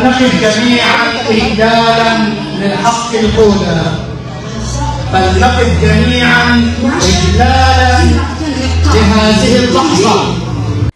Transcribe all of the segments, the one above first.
فلنقف جميعا إهداء للحق الأولى. فلنقف جميعا إجلالا لهذه اللحظة.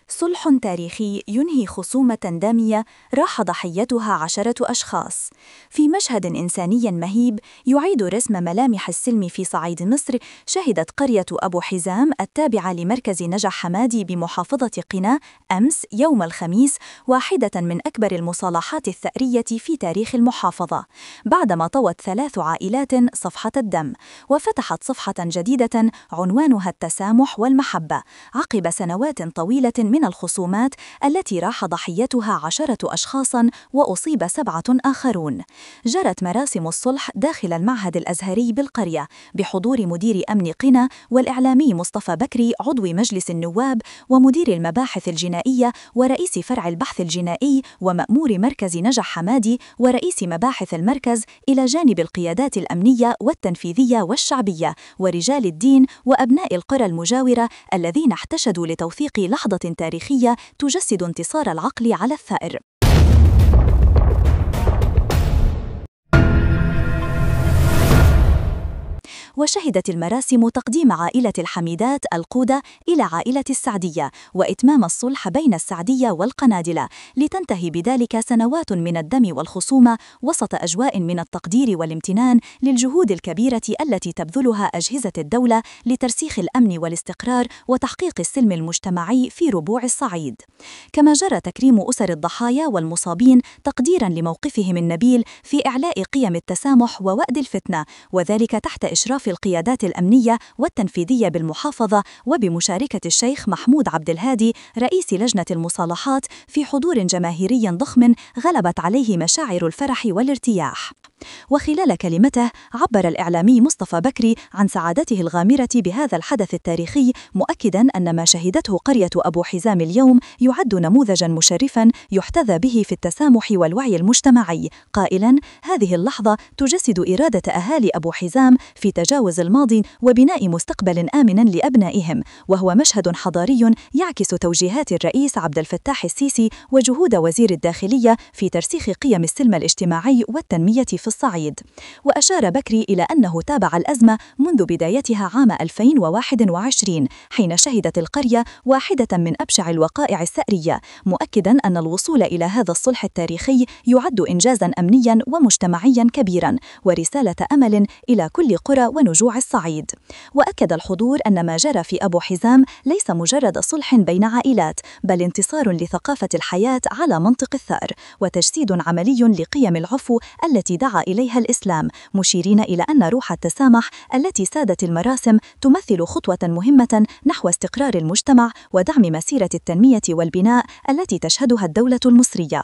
صلح تاريخي ينهي خصومة دامية راح ضحيتها 10 أشخاص. في مشهد إنساني مهيب يعيد رسم ملامح السلم في صعيد مصر، شهدت قرية أبو حزام التابعة لمركز نجع حمادي بمحافظة قنا أمس يوم الخميس واحدة من أكبر المصالحات الثأرية في تاريخ المحافظة، بعدما طوت 3 عائلات صفحة الدم وفتحت صفحة جديدة عنوانها التسامح والمحبة عقب سنوات طويلة من الخصومات التي راح ضحيتها 10 أشخاص وأصيب 7 آخرون. جرت مراسم الصلح داخل المعهد الأزهري بالقرية بحضور مدير أمن قنا والإعلامي مصطفى بكري عضو مجلس النواب ومدير المباحث الجنائية ورئيس فرع البحث الجنائي ومأمور مركز نجع حمادي ورئيس مباحث المركز، إلى جانب القيادات الأمنية والتنفيذية والشعبية ورجال الدين وأبناء القرى المجاورة الذين احتشدوا لتوثيق لحظة تاريخية تجسد انتصار العقل على الثأر. وشهدت المراسم تقديم عائلة الحميدات القودة إلى عائلة السعدية وإتمام الصلح بين السعدية والقنادلة، لتنتهي بذلك سنوات من الدم والخصومة وسط أجواء من التقدير والامتنان للجهود الكبيرة التي تبذلها أجهزة الدولة لترسيخ الأمن والاستقرار وتحقيق السلم المجتمعي في ربوع الصعيد. كما جرى تكريم أسر الضحايا والمصابين تقديرا لموقفهم النبيل في إعلاء قيم التسامح ووأد الفتنة، وذلك تحت إشراف القيادات الأمنية والتنفيذية بالمحافظة وبمشاركة الشيخ محمود عبد الهادي رئيس لجنة المصالحات في حضور جماهيري ضخم غلبت عليه مشاعر الفرح والارتياح. وخلال كلمته عبر الإعلامي مصطفى بكري عن سعادته الغامرة بهذا الحدث التاريخي، مؤكدا أن ما شهدته قرية أبو حزام اليوم يعد نموذجا مشرفا يحتذى به في التسامح والوعي المجتمعي، قائلا: هذه اللحظة تجسد إرادة أهالي أبو حزام في تجاوز الماضي وبناء مستقبل آمن لأبنائهم، وهو مشهد حضاري يعكس توجيهات الرئيس عبد الفتاح السيسي وجهود وزير الداخلية في ترسيخ قيم السلم الاجتماعي والتنمية في الصعيد. وأشار بكري إلى أنه تابع الأزمة منذ بدايتها عام 2021 حين شهدت القرية واحدة من أبشع الوقائع الثأرية، مؤكدا أن الوصول إلى هذا الصلح التاريخي يعد إنجازا أمنيا ومجتمعيا كبيرا ورسالة أمل إلى كل قرى ونجوع الصعيد. وأكد الحضور أن ما جرى في أبو حزام ليس مجرد صلح بين عائلات، بل انتصار لثقافة الحياة على منطق الثأر وتجسيد عملي لقيم العفو التي دعا إليها الإسلام، مشيرين إلى أن روح التسامح التي سادت المراسم تمثل خطوة مهمة نحو استقرار المجتمع ودعم مسيرة التنمية والبناء التي تشهدها الدولة المصرية.